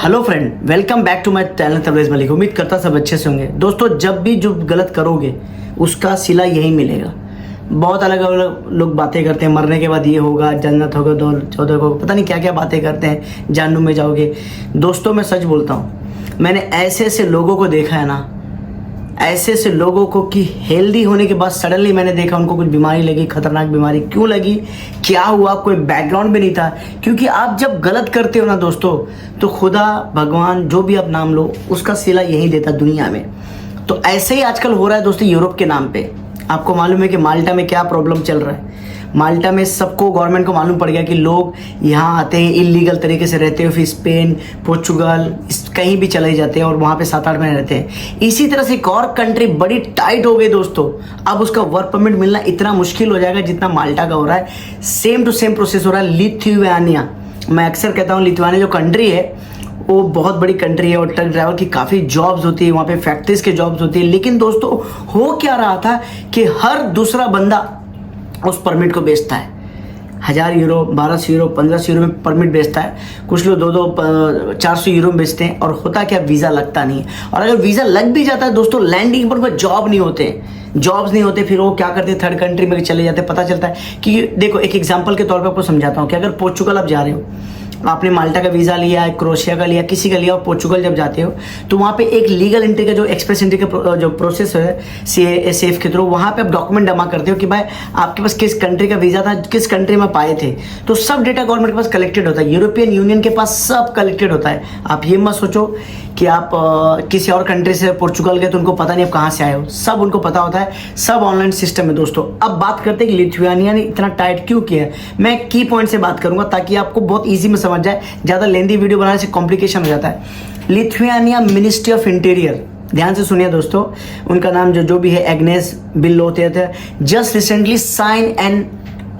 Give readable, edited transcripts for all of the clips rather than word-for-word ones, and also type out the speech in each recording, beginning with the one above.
Hello friend, welcome back to my channel Tabrez Malik. उम्मीद करता सब अच्छे से होंगे। दोस्तों, जब भी जो गलत करोगे उसका सिला यही मिलेगा। बहुत अलग अलग लोग बातें करते हैं, मरने के बाद ये होगा, जन्नत होगा, दो चौदह होगा, पता नहीं क्या क्या बातें करते हैं, जहन्नुम में जाओगे। दोस्तों, मैं सच बोलता हूँ, मैंने ऐसे ऐसे लोगों को देखा है ना, ऐसे ऐसे लोगों को कि हेल्दी होने के बाद सडनली मैंने देखा उनको कुछ बीमारी लगी, खतरनाक बीमारी। क्यों लगी, क्या हुआ, कोई बैकग्राउंड भी नहीं था। क्योंकि आप जब गलत करते हो ना दोस्तों, तो खुदा, भगवान, जो भी आप नाम लो, उसका सिला यही देता दुनिया में। तो ऐसे ही आजकल हो रहा है दोस्तों यूरोप के नाम पे। आपको मालूम है कि माल्टा में क्या प्रॉब्लम चल रहा है। माल्टा में सबको, गवर्नमेंट को मालूम पड़ गया कि लोग यहाँ आते हैं, इलीगल तरीके से रहते हैं, फिर स्पेन, पोर्चुगल, कहीं भी चले जाते हैं और वहाँ पे 7-8 महीने रहते हैं। इसी तरह से एक और कंट्री बड़ी टाइट हो गई दोस्तों। अब उसका वर्क परमिट मिलना इतना मुश्किल हो जाएगा जितना माल्टा का हो रहा है। सेम टू सेम प्रोसेस हो रहा है लिथुआनिया। मैं अक्सर कहता हूँ लिथुआनिया जो कंट्री है वो बहुत बड़ी कंट्री है और ट्रक ड्राइवर की काफ़ी जॉब्स होती है, वहाँ पे फैक्ट्रीज के जॉब्स होती है। लेकिन दोस्तों, हो क्या रहा था कि हर दूसरा बंदा उस परमिट को बेचता है। 1000 यूरो, 1200 यूरो, 1500 यूरो में परमिट बेचता है। कुछ लोग 400 यूरो में बेचते हैं। और होता क्या, वीज़ा लगता नहीं है। और अगर वीज़ा लग भी जाता है दोस्तों, लैंडिंग पर जॉब नहीं होते, जॉब्स नहीं होते। फिर वो क्या करते हैं, थर्ड कंट्री में चले जाते हैं। पता चलता है कि देखो, एक एग्जांपल के तौर पे आपको समझाता हूँ कि अगर पोर्चुगल आप जा रहे हो, आपने माल्टा का वीज़ा लिया है, क्रोएशिया का लिया, किसी का लिया, और पोर्चुगल जब जाते हो तो वहाँ पे एक लीगल एंट्री का जो एक्सप्रेस एंट्री का जो प्रोसेस है सेफ के थ्रू, वहाँ पे आप डॉक्यूमेंट जमा करते हो कि भाई आपके पास किस कंट्री का वीज़ा था, किस कंट्री में पाए थे। तो सब डेटा गवर्नमेंट के पास कलेक्टेड होता है, यूरोपियन यूनियन के पास सब कलेक्टेड होता है। आप ये मत सोचो कि आप किसी और कंट्री से पोर्चुगल गए तो उनको पता नहीं आप कहाँ से आए हो, सब उनको पता होता है। सब ऑनलाइन सिस्टम है दोस्तों। अब बात करते हैं कि लिथुआनिया ने इतना टाइट क्यों किया है। मैं की पॉइंट से बात करूंगा ताकि आपको बहुत ईजी में समझ जाए। ज़्यादा लेंदी वीडियो बनाने से कॉम्प्लिकेशन हो जाता है। लिथुआनिया मिनिस्ट्री ऑफ इंटीरियर, ध्यान से सुनिए दोस्तों, उनका नाम जो भी है एग्नेस बिल्लोते थे, just recently sign and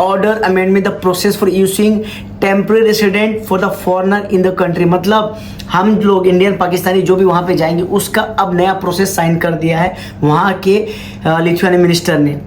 order amendment the process for using temporary resident for the foreigner in the country. मतलब हम लोग इंडियन, पाकिस्तानी जो भी वहाँ पे जाएंगे उसका अब नया प्रोसेस साइन कर दिया है वहाँ के लिथुआनिया मिनिस्टर ने।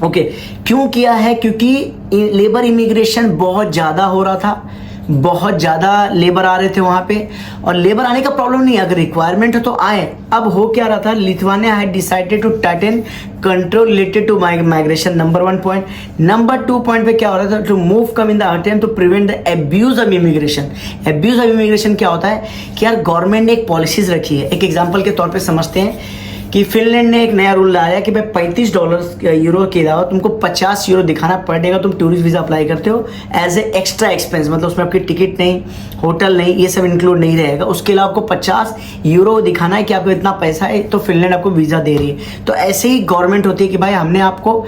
ओके, क्यों किया है? क्योंकि लेबर इमिग्रेशन बहुत ज़्यादा हो रहा था, बहुत ज़्यादा लेबर आ रहे थे वहाँ पे। और लेबर आने का प्रॉब्लम नहीं है, अगर रिक्वायरमेंट है तो आए। अब हो क्या रहा था, Lithuania had decided to tighten control related to migration, number 1 point. Number 2 point पे क्या हो रहा था, to move come in the attempt to prevent the abuse of immigration. Abuse of immigration क्या होता है कि यार गवर्नमेंट ने एक पॉलिसीज रखी है। एक एग्जाम्पल के तौर पर समझते हैं कि फिनलैंड ने एक नया रूल लाया कि भाई $35 यूरो के अलावा तुमको 50 यूरो दिखाना पड़ेगा। तुम टूरिस्ट वीज़ा अप्लाई करते हो एज ए एक्स्ट्रा एक्सपेंस, मतलब उसमें आपकी टिकट नहीं, होटल नहीं, ये सब इंक्लूड नहीं रहेगा। उसके अलावा आपको 50 यूरो दिखाना है कि आपको इतना पैसा है, तो फिनलैंड आपको वीज़ा दे रही है। तो ऐसे ही गवर्नमेंट होती है कि भाई हमने आपको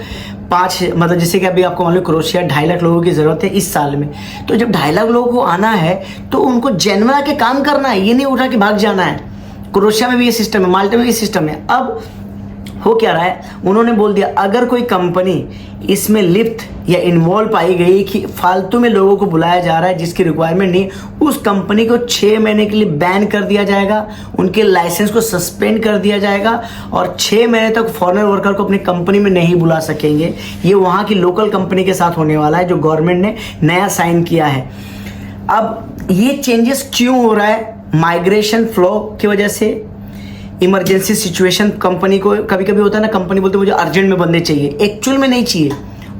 5, मतलब जैसे कि अभी आपको मालूम क्रोएशिया 2.5 लाख लोगों की ज़रूरत है इस साल में। तो जब 2.5 लाख लोगों को आना है तो उनको जेन्युइन आके काम करना है, ये नहीं उठा के भाग जाना है। क्रोएशिया में भी ये सिस्टम है, माल्टा में भी ये सिस्टम है। अब हो क्या रहा है, उन्होंने बोल दिया अगर कोई कंपनी इसमें लिप्त या इन्वॉल्व पाई गई कि फालतू में लोगों को बुलाया जा रहा है जिसकी रिक्वायरमेंट नहीं, उस कंपनी को 6 महीने के लिए बैन कर दिया जाएगा, उनके लाइसेंस को सस्पेंड कर दिया जाएगा और 6 महीने तक फॉरेनर वर्कर को अपनी कंपनी में नहीं बुला सकेंगे। ये वहाँ की लोकल कंपनी के साथ होने वाला है जो गवर्नमेंट ने नया साइन किया है। अब ये चेंजेस क्यों हो रहा है? माइग्रेशन फ्लो की वजह से, इमरजेंसी सिचुएशन। कंपनी को कभी कभी होता है ना, कंपनी बोलते मुझे अर्जेंट में बंदे चाहिए, एक्चुअल में नहीं चाहिए।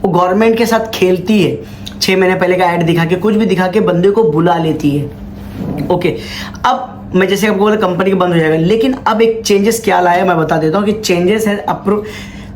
वो गवर्नमेंट के साथ खेलती है, 6 महीने पहले का ऐड दिखा के, कुछ भी दिखा के बंदे को बुला लेती है। ओके, अब मैं जैसे आपको बोला कंपनी का बंद हो जाएगा, लेकिन अब एक चेंजेस क्या लाया मैं बता देता हूँ कि चेंजेस है approve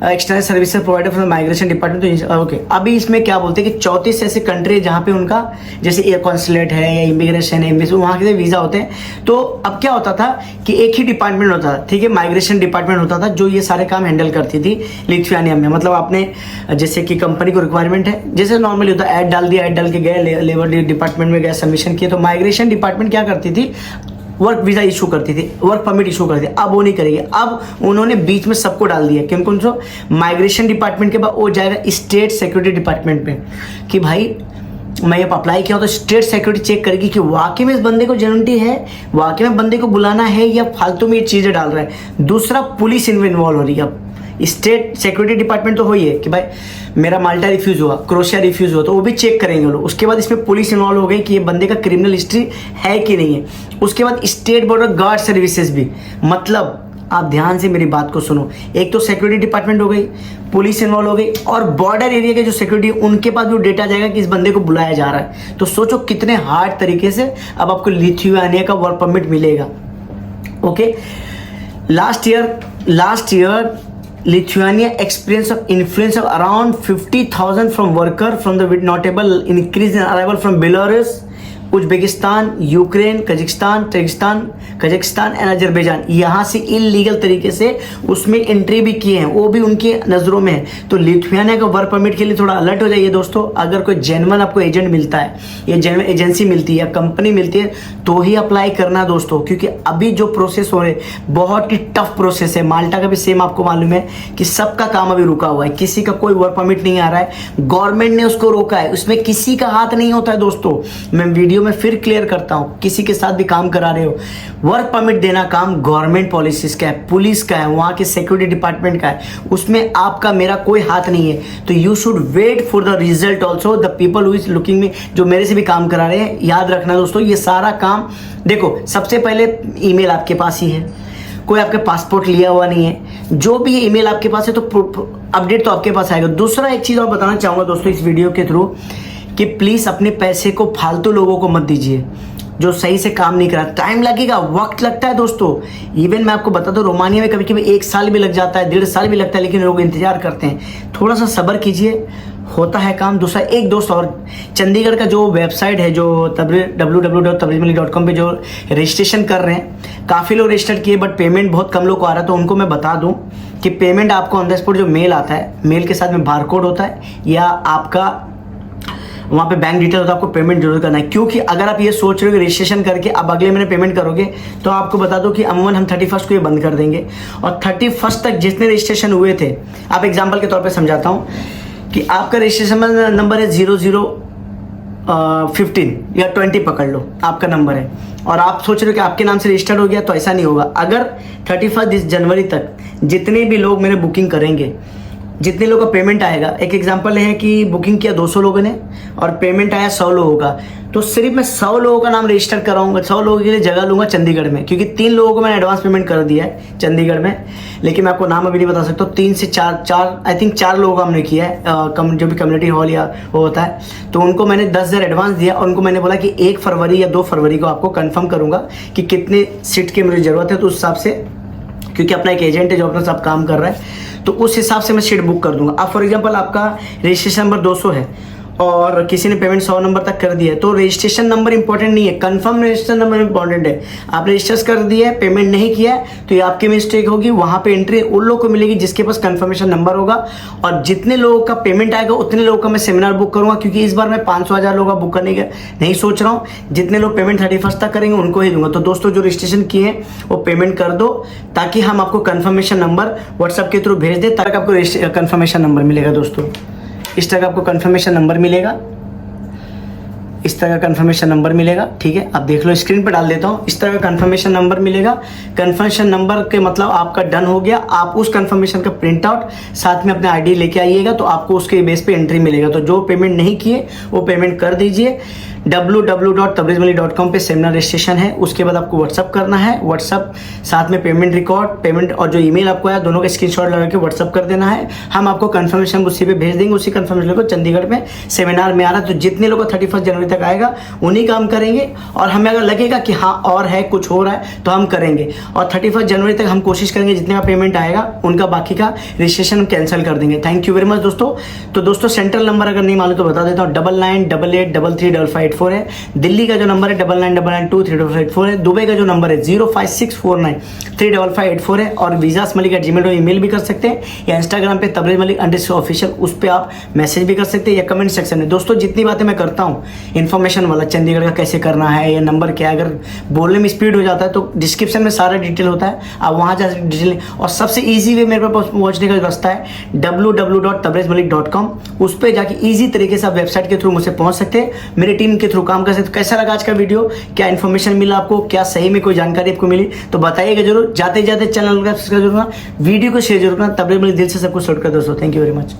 external services provider for migration department. तो ओके, अभी इसमें क्या बोलते हैं कि 34 ऐसे कंट्री है जहाँ पे उनका जैसे एयर कॉन्सुलेट है या इमिग्रेशन है, एम्बेसी, वहाँ के वीज़ा होते हैं। तो अब क्या होता था कि एक ही डिपार्टमेंट होता था, ठीक है, माइग्रेशन डिपार्टमेंट होता था जो ये सारे काम हैंडल करती थी लिथुआनिया में। मतलब आपने जैसे कि कंपनी को रिक्वायरमेंट है, जैसे नॉर्मली होता है, ऐड डाल दिया, ऐड डाल के गए लेबर डिपार्टमेंट में गए, सबमिशन किए। तो माइग्रेशन डिपार्टमेंट क्या करती थी, वर्क वीज़ा इशू करती थी, वर्क परमिट इशू करती थी। अब वो नहीं करेगी। अब उन्होंने बीच में सबको डाल दिया, क्योंकि उनको माइग्रेशन डिपार्टमेंट के बाद वो जाएगा स्टेट सिक्योरिटी डिपार्टमेंट में कि भाई मैं अब अप्लाई किया तो स्टेट सिक्योरिटी चेक करेगी कि वाकई में इस बंदे को जेन्युइनिटी है, वाकई में बंदे को बुलाना है या फालतू में ये चीज़ें डाल रहा है। दूसरा, पुलिस इन्वॉल्व हो रही है। अब स्टेट सिक्योरिटी डिपार्टमेंट तो हो ही है कि भाई मेरा माल्टा रिफ्यूज़ हुआ, क्रोशिया रिफ्यूज़ हुआ, तो वो भी चेक करेंगे लोग। उसके बाद इसमें पुलिस इन्वॉल्व हो गई कि ये बंदे का क्रिमिनल हिस्ट्री है कि नहीं है। उसके बाद स्टेट बॉर्डर गार्ड सर्विसेज भी, मतलब आप ध्यान से मेरी बात को सुनो, एक तो सिक्योरिटी डिपार्टमेंट हो गई, पुलिस इन्वॉल्व हो गई, और बॉर्डर एरिया के जो सिक्योरिटी उनके पास भी डेटा जाएगा कि इस बंदे को बुलाया जा रहा है। तो सोचो कितने हार्ड तरीके से अब आपको लिथुआनिया का वर्क परमिट मिलेगा। Okay, last year Lithuania experienced of influence of around 50,000 from worker from the notable increase in arrival from Belarus, Uzbekistan, Ukraine, Kazakhstan and Azerbaijan. यहाँ से इलीगल तरीके से उसमें एंट्री भी किए हैं, वो भी उनके नज़रों में है। तो लिथुआनिया का वर्क परमिट के लिए थोड़ा अलर्ट हो जाइए दोस्तों। अगर कोई जेन्युइन आपको एजेंट मिलता है या जेन्युइन एजेंसी मिलती है या कंपनी मिलती है तो ही अप्लाई करना दोस्तों, क्योंकि अभी जो प्रोसेस हो रहे बहुत ही टफ प्रोसेस है। माल्टा का भी सेम आपको मालूम है कि सबका काम अभी रुका हुआ है, किसी का कोई वर्क परमिट नहीं आ रहा है, गवर्नमेंट ने उसको रोका है, उसमें किसी का हाथ नहीं होता है दोस्तों। मैं वीडियो में फिर क्लियर करता हूं, किसी के साथ भी काम करा रहे हो, वर्क परमिट देना काम गवर्नमेंट पॉलिसीज का है, पुलिस का है, वहां के सिक्योरिटी डिपार्टमेंट का है, उसमें आपका मेरा कोई हाथ नहीं है। तो you should wait for the result also the people who is looking me, जो मेरे से भी काम करा रहे हैं। याद रखना दोस्तों, ये सारा काम देखो, सबसे पहले ईमेल आपके पास ही है, कोई आपके पासपोर्ट लिया हुआ नहीं है, जो भी ईमेल आपके पास है तो अपडेट तो आपके पास आएगा। दूसरा एक चीज और बताना चाहूंगा दोस्तों इस वीडियो के थ्रू, कि प्लीज़ अपने पैसे को फालतू लोगों को मत दीजिए जो सही से काम नहीं करा। टाइम लगेगा, वक्त लगता है दोस्तों। इवन मैं आपको बता दूं, रोमानिया में कभी कभी 1 साल भी लग जाता है, 1.5 साल भी लगता है, लेकिन लोग इंतजार करते हैं। थोड़ा सा सब्र कीजिए, होता है काम। दूसरा एक दोस्त और, चंडीगढ़ का जो वेबसाइट है, जो www.tabrizmalik.com पे जो रजिस्ट्रेशन कर रहे हैं, काफ़ी लोग रजिस्टर किए बट पेमेंट बहुत कम लोग को आ रहा है। तो उनको मैं बता दूं कि पेमेंट आपको ऑन द स्पॉट जो मेल आता है, मेल के साथ में बारकोड होता है या आपका वहाँ पे बैंक डिटेल होता है, आपको पेमेंट जरूर करना है। क्योंकि अगर आप ये सोच रहे हो कि रजिस्ट्रेशन करके अब अगले महीने पेमेंट करोगे, तो आपको बता दो कि अमूमन हम 31 को ये बंद कर देंगे, और 31 तक जितने रजिस्ट्रेशन हुए थे, आप एग्जाम्पल के तौर पे समझाता हूँ कि आपका रजिस्ट्रेशन नंबर है 0015 या 20 पकड़ लो, आपका नंबर है, और आप सोच रहे हो कि आपके नाम से रजिस्टर्ड हो गया, तो ऐसा नहीं होगा। अगर 31 जनवरी तक जितने भी लोग मेरे बुकिंग करेंगे, जितने लोगों का पेमेंट आएगा, एक एग्जांपल है कि बुकिंग किया 200 लोगों ने और पेमेंट आया 100 लोगों का, तो सिर्फ मैं 100 लोगों का नाम रजिस्टर कराऊंगा, 100 लोगों के लिए जगह लूंगा चंडीगढ़ में, क्योंकि 3 लोगों को मैंने एडवांस पेमेंट कर दिया है चंडीगढ़ में, लेकिन मैं आपको नाम अभी नहीं बता सकता। 3 से 4 आई थिंक 4 लोगों का हमने किया है, जो भी कम्युनिटी हॉल या वो होता है, तो उनको मैंने 10,000 एडवांस दिया, और उनको मैंने बोला कि 1 फरवरी या 2 फरवरी को आपको कन्फर्म करूंगा कि कितने सीट की मुझे ज़रूरत है। तो उस हिसाब से, क्योंकि अपना एक एजेंट है जो अपना सब काम कर रहा है, तो उस हिसाब से मैं सीट बुक कर दूंगा। अब फॉर एग्जांपल आपका रजिस्ट्रेशन नंबर 200 है और किसी ने पेमेंट 100 नंबर तक कर दिया है, तो रजिस्ट्रेशन नंबर इंपॉर्टेंट नहीं है, कंफर्म रजिस्ट्रेशन नंबर इंपॉर्टेंट है। आप रजिस्टर कर दिया है, पेमेंट नहीं किया है, तो ये आपकी मिस्टेक होगी। वहां पे एंट्री उन लोगों को मिलेगी जिसके पास कंफर्मेशन नंबर होगा, और जितने लोगों का पेमेंट आएगा उतने लोगों का मैं सेमिनार बुक करूंगा, क्योंकि इस बार मैं 500,000 लोगों का बुक करने का नहीं सोच रहा हूँ। जितने लोग पेमेंट 31 तक करेंगे उनको ही दूंगा। तो दोस्तों जो रजिस्ट्रेशन किए हैं वो पेमेंट कर दो, ताकि हम आपको कंफर्मेशन नंबर व्हाट्सएप के थ्रू भेज दें, तक आपको कंफर्मेशन नंबर मिलेगा। दोस्तों इस तरह आपको कंफर्मेशन नंबर मिलेगा, इस तरह का कंफर्मेशन नंबर मिलेगा, ठीक है। आप देख लो, स्क्रीन पर डाल देता हूँ, इस तरह का कंफर्मेशन नंबर मिलेगा। कंफर्मेशन नंबर के मतलब आपका डन हो गया। आप उस कंफर्मेशन का प्रिंट आउट साथ में अपने आईडी लेके आइएगा, तो आपको उसके बेस पे एंट्री मिलेगा। तो जो पेमेंट नहीं किए वो पेमेंट कर दीजिए। www.tabrizmalik.com पे सेमिनार रजिस्ट्रेशन है, उसके बाद आपको व्हाट्सअप करना है, व्हाट्सअप साथ में पेमेंट रिकॉर्ड, पेमेंट और जो ईमेल आपको आया, दोनों का स्क्रीनशॉट लगा के व्हाट्सअप कर देना है। हम आपको कंफर्मेशन उसी पे भेज देंगे। उसी कंफर्मेशन को चंडीगढ़ में सेमिनार में आ रहा है, तो जितने लोगों को 31 जनवरी तक आएगा उन्हीं काम करेंगे, और हमें अगर लगेगा कि हाँ और है, कुछ हो रहा है, तो हम करेंगे। और 31 जनवरी तक हम कोशिश करेंगे जितने का पेमेंट आएगा उनका बाकी का रजिस्ट्रेशन कैंसिल कर देंगे। थैंक यू वेरी मच दोस्तों। तो दोस्तों सेंट्रल नंबर अगर नहीं मालूम तो बता देता हूँ, 9988335584 है। दिल्ली का जो नंबर है 9999235584 है। दुबई का जो नंबर है 05649355584 है। और विजास मलिक @gmail ईमेल भी कर सकते हैं, या इंस्टाग्राम पे तबरेज मलिक _ऑफिशियल, उस पर आप मैसेज भी कर सकते हैं, या कमेंट सेक्शन में। दोस्तों जितनी बातें मैं करता हूँ इन्फॉर्मेशन वाला, चंडीगढ़ का कैसे करना है, या नंबर क्या है, अगर बोलने में स्पीड हो जाता है तो डिस्क्रिप्शन में सारा डिटेल होता है, आप वहाँ जा सकते डिटेल। और सबसे ईजी वे मेरे पास पहुँचने का रास्ता है www.tabrizmalik.com, उस पर जाके ईजी तरीके से आप वेबसाइट के थ्रू मुझसे पहुँच सकते हैं। मेरी टीम के थ्रू काम कर सकते हो। कैसा लगा आज का वीडियो, क्या इन्फॉर्मेशन मिला आपको, क्या सही में कोई जानकारी आपको मिली तो बताइएगा जरूर। जाते जाते चैनल का सब्सक्राइब जरूर करना, वीडियो को शेयर जरूर करना। तब तक मेरे दिल से सबको सपोर्ट कर दोस्तों। Thank you very much.